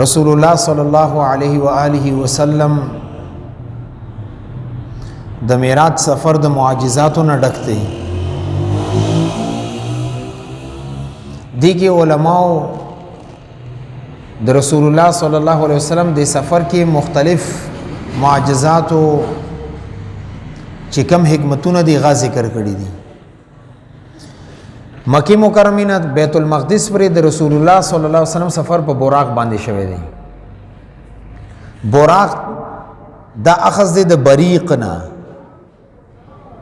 رسول الله صلی الله علیه و آله وسلم د معراج سفر د معجزاتو نه ډک دی. دي کې علماو د رسول الله صلی الله علیه وسلم د سفر کې مختلف معجزاتو چې کم حکمتونه دي غا ذکر کړی دي. مکی مکرمه نه بیت المقدس پر د رسول الله صلی الله علیه وسلم سفر په براق باندې شوی دی. براق دا اخذ دی د بریق نه،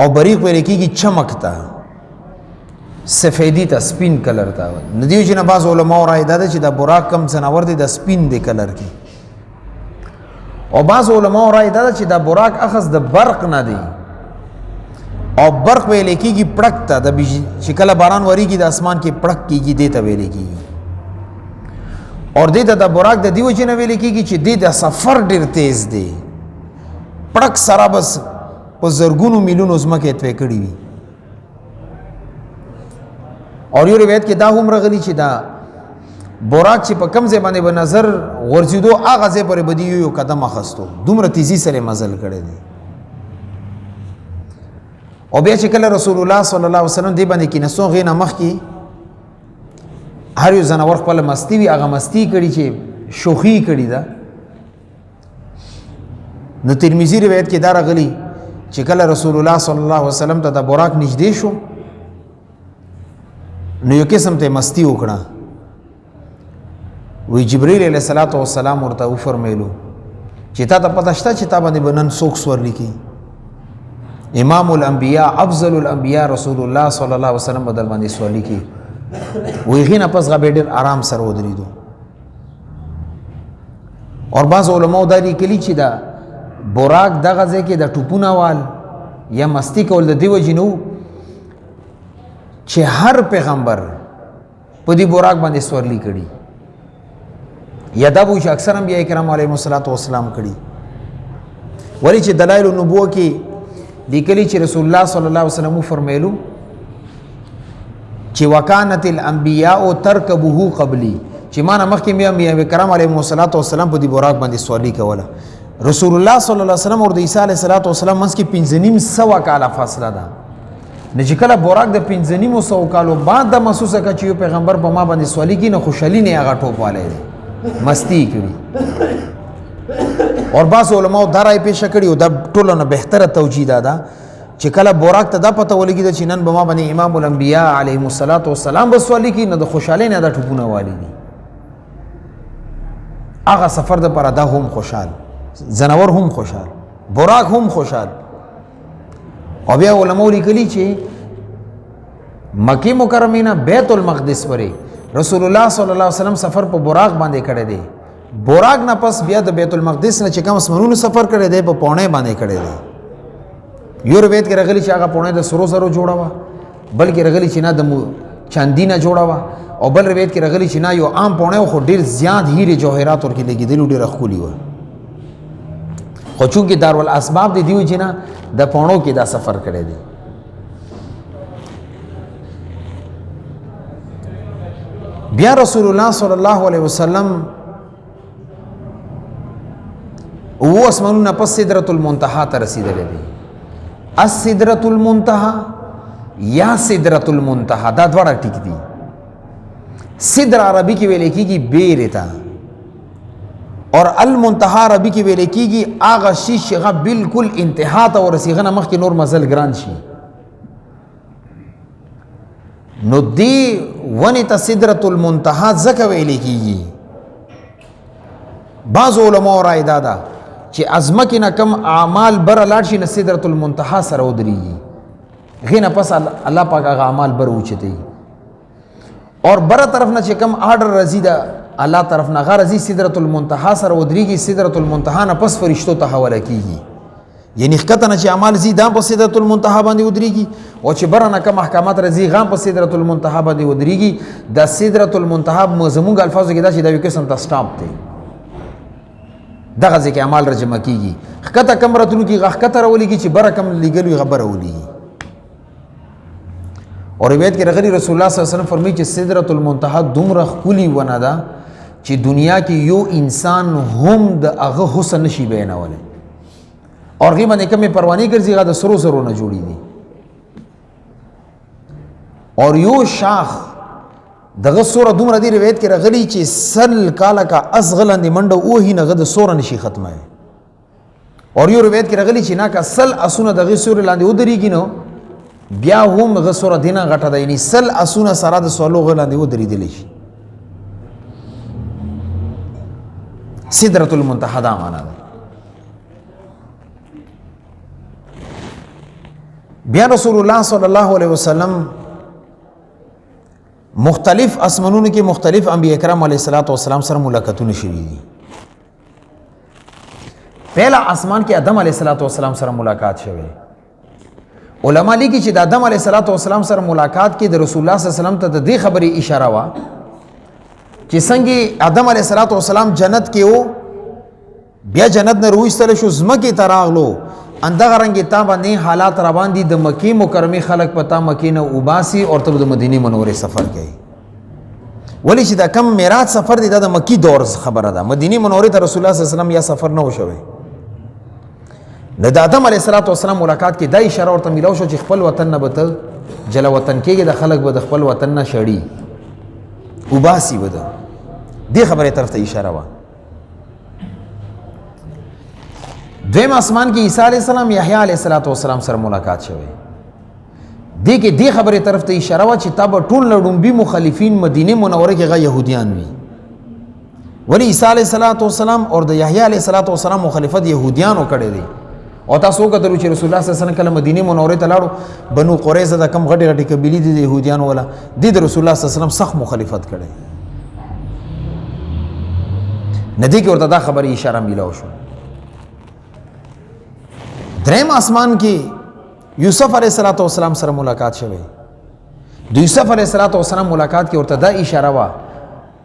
او بریق ویل کېږي چمک ته، سفیدی ته، سپین کلر ته. ندیو چې نه بعض علماء رائے دا چې دا براق کم ځناور دی د سپین دی کلر کې، او بعض علماء رائے دا چې دا براق اخذ د برق نه دی، او برق ویل کېږي پړک ته، د چې کله باران وریږي د اسمان کې پړک کېږي دې ته ویل کېږي. اور دې ته د براق د دیو چې نه ویل کېږي چې دې د سفر ډېر تیز دی، پړک سره بس په زرګونو میلیونو ځمکې توی کړي وي. اور یو روایت کې دا هم راغلی چې دا براق چې په کم ځای باندې به نظر غورځېدو هغه ځای پورې به یو قدم اخیستو، دومره تیزي سره مزل کړی دی. او بیا چې کله رسول الله صلی الله علیه وسلم دی باندې کېناستو، هغې نه مخکې هر یو ځناور خپله مستي وي، هغه مستي کړي چې شوخي کړي ده. نو ترمذي روایت کې دا راغلی چې کله رسول الله صلی الله علیه وسلم ته د براق نږدې شو، نو یو قسم ته مستی وکړه. وی جبرئیل علیه السلام ورته وفرمایلو چې تا ته پته شته چې تا باندې به نن څوک سورلی کوي؟ امام الانبیاء افضل الانبیاء رسول الله صلی الله علیه وسلم به در باندې سورلی کوي. وی هغې نه پس هغه به ډېر آرام سره ودرېدو. اور بعض علماو دا لیکلي چې دا براق دغه ځای کې د ټوپونه وال یا مستی کول د دې وجې نه و چې هر پیغمبر په دې براق باندې سورلی کړي، یا دا به چې اکثر انبیاء کرام علیهم السلام کړي. ولی چې دلایل النبوه کې لیکلي چې رسول الله صلی الله علیه وسلم فرمایلو چې وکانت الانبیاء ترکبه قبلی، چې ما نه مخکې انبیاء کرام علیهم السلام په دې براق باندې سورلی کوله. رسول الله صلی الله علیه وسلم او د عیسی علیه السلام منځ کې 5,500 کاله فاصله ده. نه چې کله براق د 5,500 کالو بعد د محسوسه کړه چې یو پیغمبر په ما باندې سوالی کی، نه خوشحالي نه هغه ټوپ والی دی، مستی کړي. اور بعض علماء دا رائے پیشه کړي او دا ټولو نه بهتره توجیه ده چې کله براق ته دا پته ولګېده چې نن به ما باندې امام الانبیاء علیهم السلام به سوالی کی، نه د خوشحالۍ نه دا ټوپونه والی دي. هغه سفر دپاره دا هم خوشحال، ځناور هم خوشحال، براق هم خوشحال. او بیا علماء لیکلي چې مکی مکرمه نه بیت المقدس پورې رسول الله صلی الله علیه وسلم سفر په براق باندې کړی دی. براق نه پس بیا د بیت المقدس نه چې کوم اسمانونو سفر کړی دی په پوڼې باندې کړی دی. یو روایت کې راغلی چې هغه پوڼې د سرو زرو جوړه وه، بلکې راغلی چې نه د چاندي نه جوړه وه، او بل روایت کې راغلی چې نه یو عام پوڼې خو ډېر زیات هیرې جوهرات ورکې لګېدلي، ډېره ښکلې وه. خو چونکې دارالاسباب دی دیو چې نه د پوڼو کې دا سفر کړی دی. بیا رسول الله صلی الله علیه وسلم او اسمانونه پس سدرۃ المنتهى ته رسیدلی دی. السدرۃ المنتهى یا سدرۃ المنتهى دا دواړه ټیک دي. سدر عربي کې ویل کېږي بیرې ته، اور المنتهى عربي کې ویل کېږي هغه شی چې هغه بالکل انتها ته ورسېږي نه مخکې نور مزل ګران شي. نو دې ونې ته سدرۃ المنتهى ځکه ویل کېږي. بعض علماء رائے دا ده چې ازمکې نه کم اعمال بره لاړ شي، نه سدرۃ المنتهى سره ودرېږي، هغې نه پس الله پاک هغه اعمال بره اوچتوي. اور بره طرف نه چې کم آرډر راځي ده الله طرف نه هغه راځي سدرۃ المنتهى سره ودرېږي. سدرۃ المنتهى نه پس فرشتو ته حواله کېږي، یعنی ښکته نه چې اعمال ځي دا په سدرۃ المنتهى باندې ودرېږي، او چې بره نه کم احکامات راځي هغه په سدرۃ المنتهى باندې ودرېږي. دا سدرۃ المنتهى زموږ الفاظو کې دا چې دا یو قسم ته سټاپ دی، دغه ځای کې اعمال راجمع کېږي. ښکته کم راتلونکي هغه ښکته راولېږي، چې بره کم لېږل وي هغه بره ولېږي. اور روایت کې راغلي رسول الله صلی الله علیه وسلم فرمایي چې سدرۃ المنتهى دومره ښکلې ونه ده چې دنیا کې یو انسان هم د هغه حسن نشي بیانولی اور غي باندې کومې پروانې ګرځي هغه د سرو زرو نه جوړي دي اور یو شاخ دغه سوره دومره دی روایت کې راغلی چې سل کاله کا اصغلند منډه وهي نه د سوره نشي ختمه اور یو روایت کې راغلی چې نا کا سل اسونه دغه سوره لاندې ودرېږي نو بیا هم دغه سوره دینه غټه ده یعنی سل اسونه سره د سوالو غلاندې ودرېدلی شي سدرۃ المنتهى دا معنا ده بیا رسول الله صلی الله علیه وسلم مختلف اسمانونو کې مختلف انبیاء کرام علیه السلام سره ملاقاتونه شوي دي پہلا اسمان کې آدم علیه السلام سره ملاقات شوی علما لیکي چې د آدم علیه السلام سره ملاقات کې د رسول الله صلی الله علیه وسلم ته د دې خبرې اشاره وا چې څنګه آدم علیه السلام جنت کې وو بیا جنت نه رويستل شو زمکه ته راغلو اندغه رنګ ته باندې حالات روان دي د مکی مکرمه خلق پتا مکی نه وباسي او ته د مدینه منورې سفر کوي ولی چې دا کم معراج سفر دی د مکی دور خبره ده مدینه منورې ته رسول الله صلی الله علیه وسلم یا سفر نه وشوي د آدم علیه السلام ملاقات کې دا اشاره ورته ملو شو چې خپل وطن نه بته جلا وطن کېږي د خلق به د خپل وطن نه شړي وباسي وده دې خبره طرف ته اشاره وا دویم اسمان کې عیسی علیه السلام یحیی علیه السلام سره ملاقات شوی دې کې دې خبره طرف ته اشاره وا چې تاب ټول لړومبي مخالفین مدینه منوره کې غا يهوديان وي ولی عیسی علیه السلام او د یحیی علیه السلام مخالفت يهوديانو کړي دي او تاسو وګورئ چې رسول الله صلی الله علیه وسلم کله مدینه منوره ته لاړو بنو قریظه د کم غټي غټي قبیلې دي د يهوديانو ولا د رسول الله صلی الله علیه وسلم سخت مخالفت کړي ندی کې ورته دا خبره اشاره ملو شو دریم اسمان کې یوسف علیه السلام سره ملاقات شوی د یوسف علیه السلام ملاقات کې ورته دا اشاره وا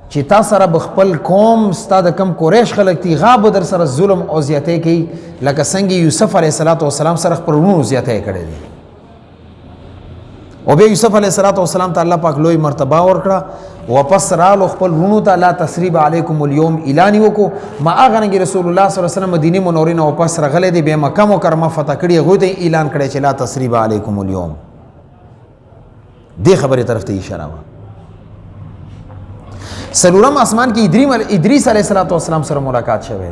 چې تا سره بخپل قوم ستا د کم قریش خلک تی غاب در سره ظلم او زیاته کوي لکه څنګه یوسف علیه السلام سره خپل ورونو زیاته کړي دي او بیا یوسف علیه السلام ته الله پاک لوی مرتبه ورکړه واپس رالو خپل ورونو ته لا تسریب علیکم اليوم اعلان وکړو ما هغه رنګ رسول الله صلی الله علیه وسلم مدینه منورې نه واپس راغلی دی به مکه مکرمه فتح کړي هغه ته اعلان کړي چې لا تسریب علیکم اليوم دې خبره طرف ته اشاره وا سلورم اسمان کې ادریس علیه السلام سره ملاقات شوه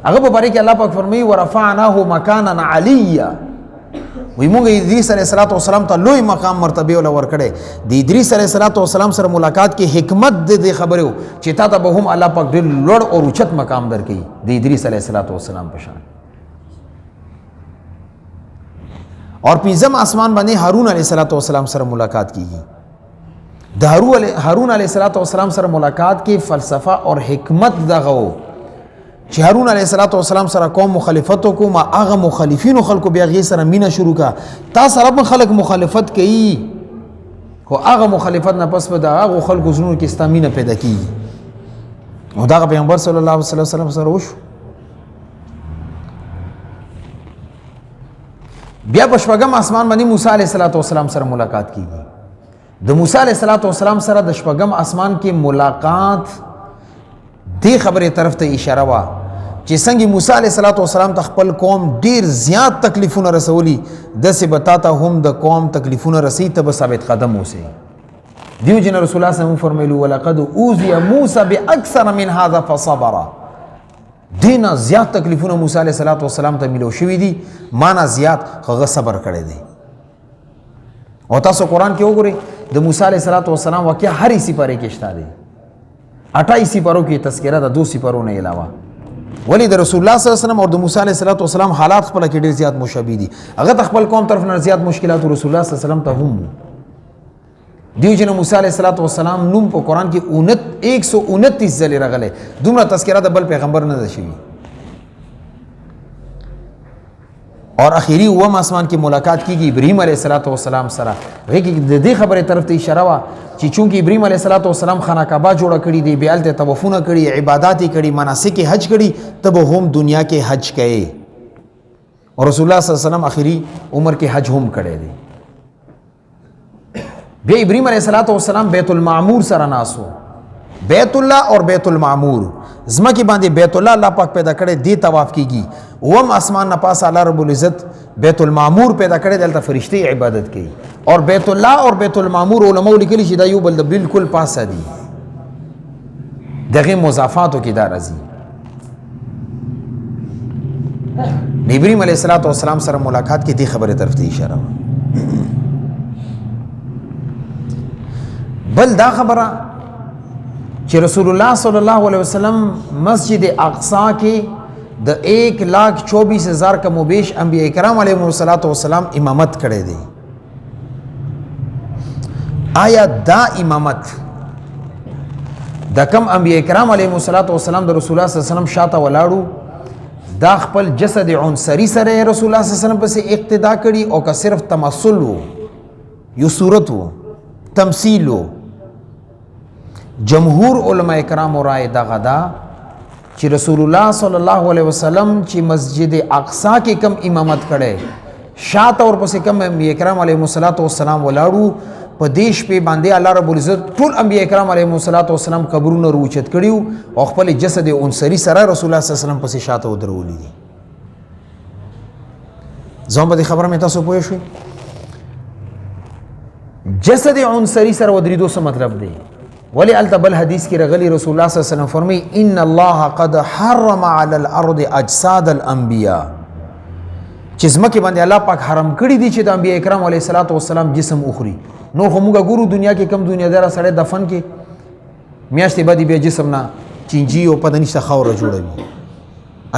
هغه په باره کې الله پاک فرمایي ورفعناه مکانا علیا وی موږ ادریس علیه السلام ته لوی مقام مرتبه ول ورکړي د ادریس علیه السلام سره ملاقات کې حکمت د خبرو چې تا ته به هم الله پاک ډېر لوړ او اوچت مقام درکړي د ادریس علیه السلام په شان اور پنځم اسمان باندې هارون علیه السلام سره ملاقات کیږي د هارون علیه السلام سره ملاقات کې فلسفه اور حکمت دغه چې هارون علیه السلام سره قوم مخالفت کو ما هغه مخالفین خلکو بیا غي سره مینا شروع کا تا سره خلک مخالفت کوي خو هغه مخالفت نه پس به د هغه خلکو زونو کې استامینه پیدا کیږي او دا پیغمبر صلی الله علیه وسلم سره وشو بیا په شپږم اسمان باندې موسی علیه السلام سره ملاقات کیږي د موسی علیه السلام سره د شپږم اسمان کې ملاقات دې خبره طرف ته اشاره وا چې څنګه موسی علیه السلام ته خپل قوم ډیر زیات تکلیفونه رسولي د څه بتاته هم د قوم تکلیفونه رسي ته ثابت قدم اوسئ دیو جن رسول الله صلی الله علیه وسلم فرمایلو ولقد اوذي موسی باكثر من هذا فصبر دینا زیات تکلیفونه موسی علیه السلام ته ملو شوی دي معنا زیات هغه صبر کړی دی او تاسو قران کې وګورئ د موسی علیه السلام واقعا هر سپاره کې شته دي 28 سپارو کې تذکرہ د 2 سپارو نه علاوه ولی د رسول الله صلی الله علیه وسلم او د موسی علیه السلام حالات خپل کې ډیر زیات مشابه دي هغه خپل قوم طرف نه زیات مشکلات رسول الله صلی الله علیه وسلم ته هم دیو جن موسی علیه السلام نوم په قران کې 129 ځله راغله دومره تذکرہ د بل پیغمبر نه ده شوی اور اخیری وم اسمان کې ملاقات کیږي ابراهیم علیه السلام سره هغه کې د دې خبره طرف ته اشاره وا چې چونکه ابراهیم علیه السلام خانه کعبه جوړه کړې دی بیال ته طوافونه کړي عبادت کړي مناسک حج کړي تب هم دنیا کې حج کړي اور رسول الله صلی الله علیه وسلم اخیری عمر کې حج هم کړي دی بیا ابراهیم علیه السلام بیت المعمور سره ناسو بیت الله اور بیت المعمور زمکی باندې بیت الله الله پاک پیدا کړي دی طواف کیږي وم اسمان نه پاس الله رب العزت بیت المعمور پیدا کړي دلته فرشتي عبادت کوي اور بیت الله اور بیت المعمور علماء لیکلي چې دا یو بل بالکل پاسه دي دغه مضافاتو کې دا راځي ابراهيم عليه السلام سره ملاقات کې دې خبره طرف ته اشاره بل دا خبره چې رسول الله صلی الله علیه وسلم مسجد اقصا کې د 1,24,000 کم و بیش انبیاء کرام علیهم السلام امامت کړی دی آیا دا امامت د کم انبیاء کرام علیهم السلام د رسول الله صلی الله علیه وسلم شاته ولاړو دا خپل جسد عنصری سره رسول الله صلی الله علیه وسلم پسې اقتدا کړي او که صرف تمثل وو یو صورت وو تمثیل وو جمهور علماء کرام رائے دغه دا چې رسول الله صلی الله علیه وسلم چې مسجد اقصا کې کم امامت کړي شاته اور پسې کم انبیاء کرام علیهم السلام ولاړو په دیش په باندې الله رب العزت ټول انبیاء کرام علیهم السلام قبرونه روچت کړیو او خپل جسد عنصری سره رسول الله صلی الله علیه وسلم پسې شاته ودرولې دي زوم په خبره مې تاسو پوه شئ جسد عنصری سره ودرېدو څه مطلب دی ولی التبل حدیث کی رغلی رسول الله صلی الله علیه وسلم فرمی ان الله قد حرم على الارض اجساد الانبیاء چې زمکه باندې الله پاک حرام کړی دي چې د انبیاء کرام علیه السلام جسم اخري نو همغه ګورو دنیا کې کم دنیا دار سره دفن کې میاشتې بعد به جسم نه چینجی او پدنيشته خاور جوړوي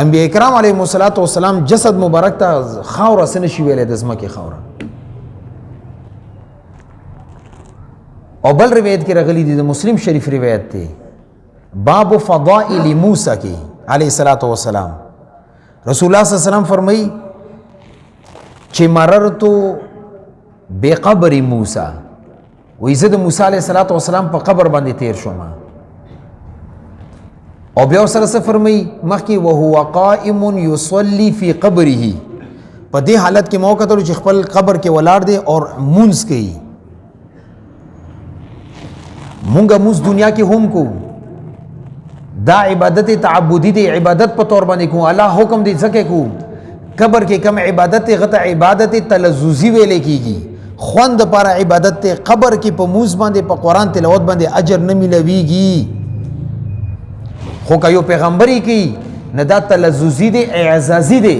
انبیاء کرام علیه السلام جسد مبارک ته خاور سن شي ویلې د زمکه خاور او بل روایت کې راغلي دي د مسلم شریف روایت دی باب فضائل موسی کې علیه الصلاۃ والسلام رسول الله صلی الله علیه وسلم فرمایي چې مررت بقبر موسی وې زه د موسی علیه السلام په قبر باندې تیر شوم او بیا سره څه فرمایي مخکې وهو قائم يصلي في قبره په دې حالت کې موقع ته چې خپل قبر کې ولاړ دی او مونږ کوي مونږه موږ دنیا کې هم کو دا عبادت تعبدی دی عبادت په تور باندې کو الله حکم دی ځکه کو قبر کې کم عبادت غته عبادت تلذذی ویلې کیږي خوند پر عبادت ته قبر کې په موږ باندې په قران تلاوت باندې اجر نه ملويږي خو کایو پیغمبري کی نه دا تلذذی دی اعزازی دی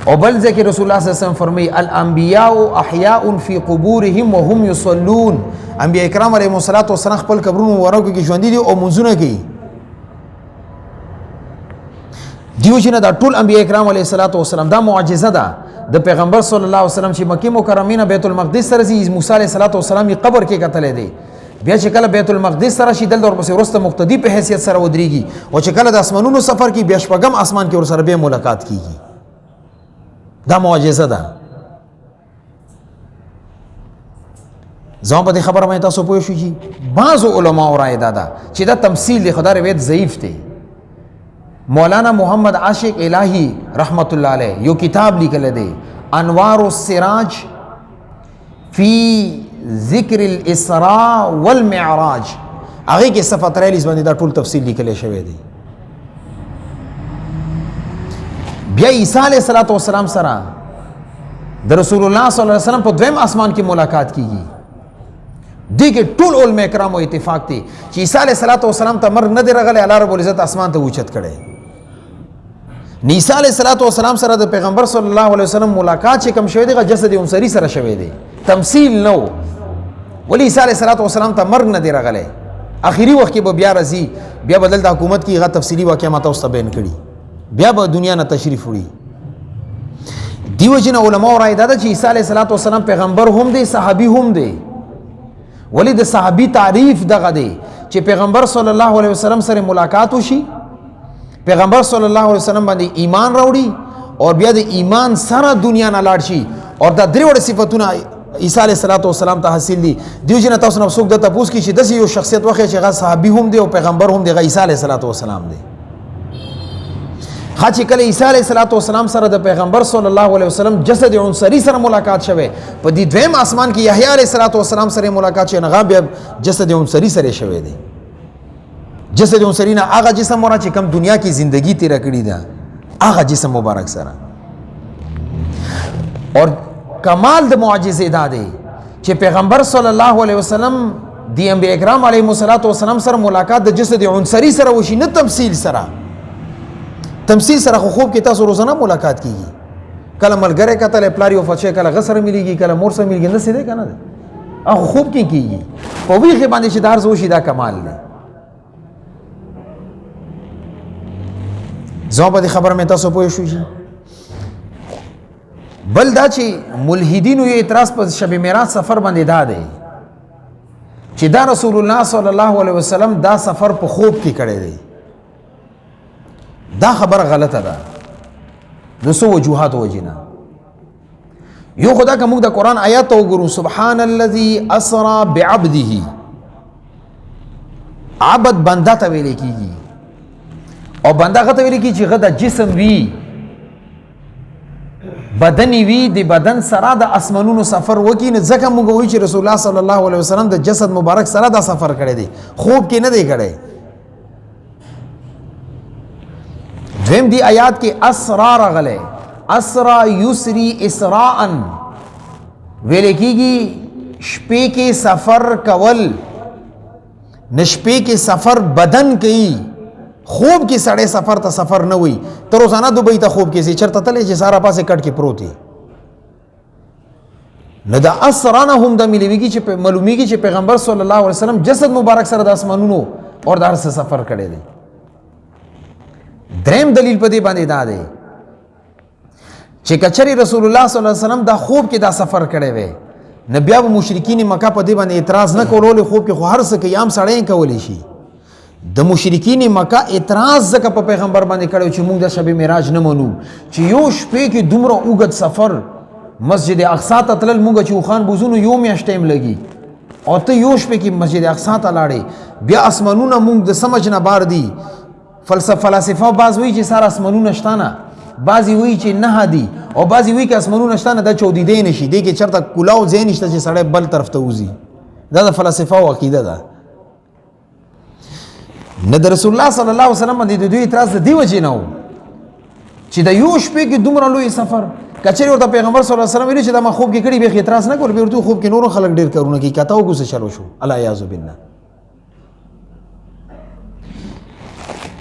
او بل ذکر رسول الله صلی الله علیه وسلم فرمای الانبیاء احیاء فی قبورهم وهم یصلون انبیاء کرام علیهم السلام خپل قبرونو ورکو کې ژوند دي او منځونه کوي دیو چې دا ټول انبیاء کرام علیه السلام دا معجزه ده د پیغمبر صلی الله علیه وسلم چې مکه مکرمه نه بیت المقدس سره زی موسی علیه السلام قبر کې کتلې دي بیا چې کله بیت المقدس سره شیدل دور پسې ورسته مقتدی په حیثیت سره ودرېږي او چې کله د اسمانونو سفر کې بیا شپږم اسمان کې ور سره به ملاقات کیږي دا معجزه ده زما په دې خبره مې تاسو پوه شئ چې بعض علما رائے ده چې دا تمثيل دی خدای روایت ضعیف دی مولانا محمد عاشق الہی رحمت الله علیه یو کتاب لیکل دی انوار السراج فی ذکر الاسراء والمعراج هغه کې صفحه 43 باندې دا ټول تفصیل لیکل شوی دی بیا عیسی علیه السلام سره د رسول الله صلی الله علیه وسلم په دویم اسمان کې ملاقات کیږي دغه ټول علماء کرامو اتفاق دي چې عیسی علیه السلام ته مر نه دی رغلی الله رب العزت اسمان ته اوچت کړي عیسی علیه السلام سره د پیغمبر صلی الله علیه وسلم ملاقات چې کوم شوی دی جسد عنصری سره شوی دی تمثيل نو ولی عیسی علیه السلام ته مر نه دی رغلی اخیری وخت کې به بیا راځي بیا بدل د حکومت کې غا تفصیلی واقعا ماته اوس بیان کړي بیا به دنیا نه تشریف وړي دیو جن علماء رائے ده چې عیسی علیه السلام پیغمبر هم دی صحابي هم دی ولی د صحابي تعریف دغه دی چې پیغمبر صلی الله علیه وسلم سره ملاقات وشي پیغمبر صلی الله علیه وسلم باندې ایمان راوړي او بیا د ایمان سره دنیا نه لاړ شي او دا درې وړ صفاتونه عیسی علیه السلام ته حاصل دي دیو جن تاسو نه څوک د تاسو کې چې د یو شخصیت وخت چې غا صحابي هم دی او پیغمبر هم دی عیسی علیه السلام دی چې کله عیسی علیه السلام سره د پیغمبر صلی الله علیه وسلم جسد عنصری سره ملاقات شوه په دې دویم اسمان کې یحیی علیه السلام سره ملاقات شوه هغه بیا جسد عنصری سره شوه دی جسد عنصری نه هغه جسم مورا چې کم دنیا کې زندگی تیر کړی ده هغه جسم مبارک سره اور کمال د معجزې دا دی چې پیغمبر صلی الله علیه وسلم دی انبیاء کرام علیهم السلام سره ملاقات د جسد عنصری سره وشي نه تمثيل سره خو خوب کې تاسو روزانه ملاقات کیږي کله ملګری کتل پلاری او فچې کله غسر مليږي کله مور سره مليږي نه سیده کنه هغه خوب کې کیږي په ویخه باندې چې دار زوشي دا کمال دی زه په دې خبره مې تاسو پوه شو بل دا چې ملحدینو یې اعتراض په شب معراج سفر باندې دا دی چې دا رسول الله صلی الله علیه وسلم دا سفر په خوب کې کړی دی دا خبره غلطه ده د سو وجوهات وجینا یو خدا که موږ د قرآن آیات وګورو سبحان الذي اسرا بعبده عبد بنده ته ویل کیږي او بنده غته ویل کیږي چې غدا جسم وی بدنی وی د بدن سره د اسمانونو سفر وکي نه ځکه موږ وایو چې رسول الله صلی الله علیه وسلم د جسد مبارک سره دا سفر کړی دی خوب کې نه دی کړی دویم دی آیات کې اسرا راغلی اسرا یسری اسراء ویل کیږي شپې کې سفر کول نشپې کې سفر بدن کوي خوب کې سړی سفر ته سفر نه وي ته روزانه دوبۍ ته خوب کې سي چرته تللی چې سارا پاسې کټ کې پروت دی نه د اسرا نه هم د معلومیږي چې پیغمبر صلی الله علیه وسلم جسد مبارک سره د اسمانونو اور د هر څه سفر کړی دی دریم دلیل په دې باندې دا دی چې کچری رسول الله صلی الله علیه وسلم دا خوب کې دا سفر کړی وي نه بیا به مشرکین مکه په دې باندې اعتراض نه کولول خوب کې خو هر څه کې عام سړی کولی شي د مشرکین مکه اعتراض ځکه په پیغمبر باندې کړو چې موږ د شب معراج نه منو چې یو شپې کې دومره اوږد سفر مسجد اقصی ته تلل موږ چې خان بوزونو یو میاشت ټایم لګي او ته یو شپې کې مسجد اقصی ته لاړې بیا اسمانونه موږ د سمجھ نه بار دي فلسفه باز وی چې سار اسمانونه شتانه بعضی وی چې نه دي او بعضی وی چې اسمانونه شتانه د چودیدې نشي دي کې چرته کلاو ځای نشته چې سړی بل طرف ته وځي دا د فلسفه او عقیده ده نه د رسول الله صلی الله علیه وسلم باندې د دوی اعتراض دی وجه نه چې د یو شپې کې دومره لوی سفر کچری ورته پیغمبر صلی الله علیه وسلم ویل چې دا ما خوب کې کړي به اعتراض نه کول به ورته خوب کې نور خلک ډیر کارونه کوي کته او څه چلو شو الله یعذ بالله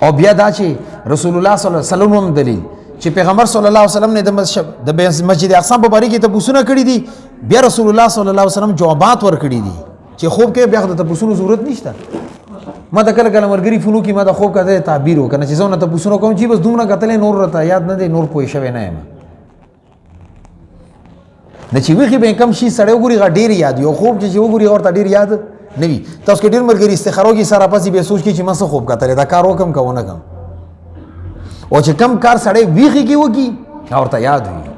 او بیا دا چې رسول الله صلی الله علیه وسلم دلیل چې پیغمبر صلی الله علیه وسلم نه د مسجد اقصی په باره کې ته پوښتنه کړې دي بیا رسول الله صلی الله علیه وسلم جوابات ورکړي دي چې خوب کې بیا د پوښتنو ضرورت نشته ما ته کله مرګري فونو کې ما د خوب کته تعبیر وکنه چې زونه ته پوښتنه کوم چې بس دومره کتلې نور راته یاد نه دی نور پوي شوی نه یم نه چې ویخي به کم شي سړی وګوري غ ډیر یاد یو خوب چې وګوري اور ته ډیر یاد نه وي تاسو کې ډیر مرګري استخارو کې سره پاسې به سوچ کې چې ما څه خوب کتلې دا کار وکم کوونه کم او چې کم کار سړی ویخي کې وږي اور ته یاد وي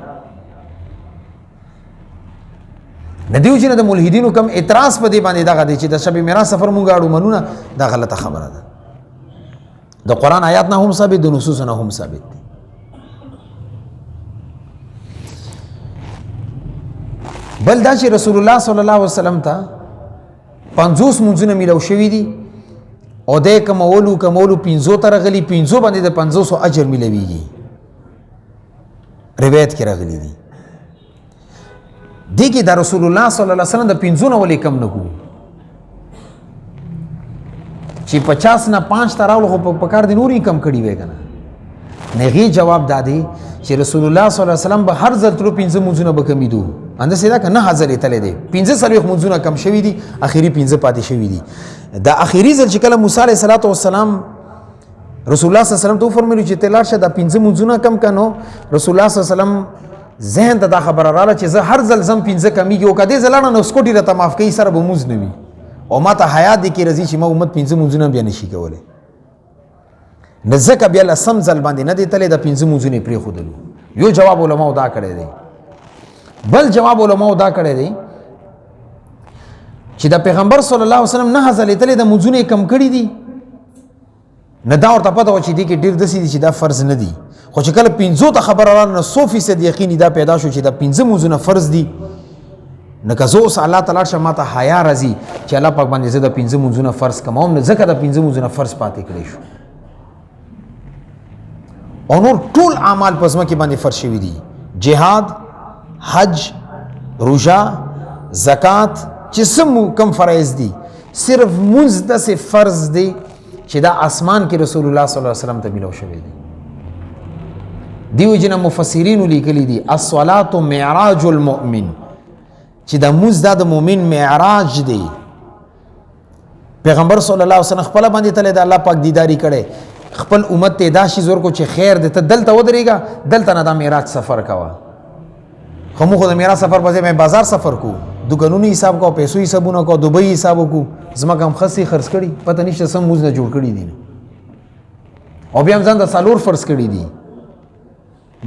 ندیو چې د ملحدینو کم اعتراض په دې باندې دغه دی چې د شب معراج سفر مونږ اړو منونه دا غلطه خبره ده د قرآن آیات نه هم ثابت د نصوص نه هم ثابت دي بل دا چې رسول الله صلی الله علیه وسلم ته 50 منځونه میلو شوي دي او د کمولو 50 تر غلي 50 باندې د 500 اجر میلويږي روایت کې راغلي دي دیگه دا رسول الله صلی الله علیه وسلم د 50 ولې کم نه کو چې 50 نه 5 تراول خو په کار دي نوري کم کړي وې کنه نغي جواب دادی چې رسول الله صلی الله علیه وسلم به هر ځل تر 15 منځونه به کمیدو انده سیدا کنه حاضر تل دي 15 سلوخ منځونه کم شوي دي اخیری 15 پاتې شوي دي دا اخیری ځل چې کله موسی علیه السلام رسول الله صلی الله علیه وسلم ته فرمایي چې تلار شه دا 15 منځونه کم کنو رسول الله صلی الله علیه وسلم ذهن ته دا خبره رااله چې زه هر ځل زم 15 کمیږي او کدی زلانه نو سکوټی راته معاف کوي سره به موز نه وي او ما ته حیا دي کې رضی چې ما امت 15 منځونه بیا نشي کوله نزدک بیا لسم ځل باندې نه دی تلې د 15 منځونه پری خودلو یو جواب علماء دا کړی دی بل جواب علماء دا کړی دی چې د پیغمبر صلی الله علیه وسلم نه ځل تلې د منځونه کم کړی دي نه دا ورته پته و چې دي کې ډیر دسي دي چې دا فرض نه دي خو چې کله پنځو ته خبره راغله نو 100% یقیني دا پیدا شو چې دا پنځه مونځونه فرض دي نو که زه اوس الله تعالی شه ماته حیا راځي چې الله پاک باندې زه د پنځه مونځونه فرض کوم نو ځکه د پنځه مونځونه فرض پاتې کړی شو او نور ټول اعمال په ځمکه باندې فرض شوي دي جهاد حج روژه زکات چې سم کم فرایض دي صرف مونځ داسې فرض دی چې دا اسمان کې رسول الله صلی الله علیه وسلم ته ملو شوی دی دیو جنا مفسرین لیکلی دي الصلاة معراج المؤمن چې دا مونځ د مؤمن معراج دی پیغمبر صلی الله علیه وسلم خپل باندې تل د الله پاک دیداری کړي خپل امت ته دا شی زور کو چې خیر دې ته دلته ودرېګا دلته نه دا معراج سفر کوا خو موږ د معراج سفر په ځای مې بازار سفر کو دکانونو حساب کو پیسو حسابونه کو دوبۍ حساب کو زما کم خسي خرڅ کړي پته نشته سم موږ نه جوړ کړي دي او بیا هم ځان د سالور فرض کړي دي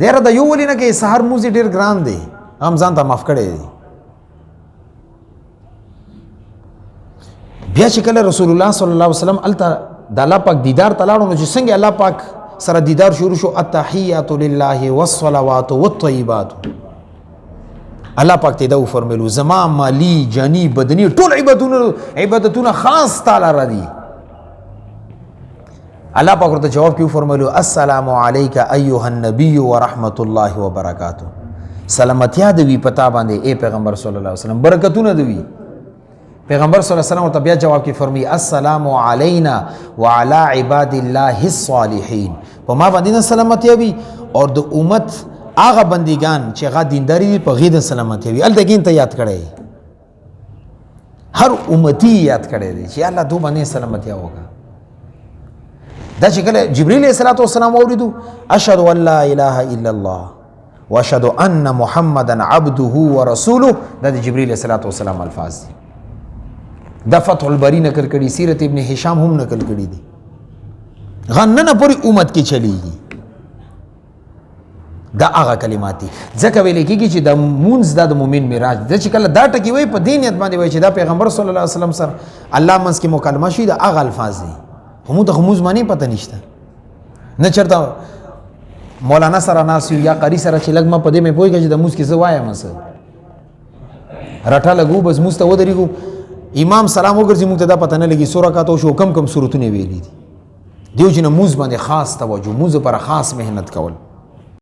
ډېر د یو ولینه کې سحر موزي ډېر ګران دی هم ځان ته معاف کړي دي بیا چې کله رسول الله صلی الله علیه وسلم الته د الله پاک دیدار تلاړو نو چې څنګه الله پاک سره دیدار شروع شو التحیات لله والصلوات والطیبات الله پاک ته دا فرمایلو زما مالی جانی بدنی ټول عبادتونه خاص تعالی را دي الله پاک ورته جواب کې فرمایلو السلام علیک ایها النبی ورحمت الله وبرکاته سلامتیا دی پتا باندې اے پیغمبر صلی الله علیه وسلم برکتونه دی پیغمبر صلی الله علیه وسلم ورته بیا جواب کې فرمایي السلام علینا وعلى عباد الله الصالحین په ما باندې سلامتیا وي او د امت هغه بندگان چې هغه دینداري په غیر سلامتیا وي الدګین ته یاد کړئ هر امتی یاد کړئ چې الله دو باندې سلامتیا وکړه دا چې کله جبرئیل علیه السلام اوریدو اشهد ان لا اله الا الله واشهد ان محمدا عبده ورسوله دا د جبرئیل علیه السلام الفاظ دي دا فتح الباری نقل کړي سیرت ابن هشام هم نقل کړي دي غننه پوری امت کې چلیږي دا هغه کلمات دي ځکه ویل کېږي چې د مونځ د مؤمن معراج د چې کله دا ټکی وای په دینیت باندې وای چې دا پیغمبر صلی الله علیه وسلم سره الله منځ کې مکالمه شي دا هغه الفاظ دي هم د مونځ معنی پته نشته نه چرته مولانا سره ناس یا قاری سره چې لګ ما په دې مې پوي چې د مونځ کې څه وایم څه رټا لګو بس مونځ ته ودرېګو امام سلام وګرځي موږ ته دا پته نه لګي سورہ کاتو شو کم سورتونه ویلي دي دیو جن مونځ باندې خاص توجه مونځ پر خاص مهنت کول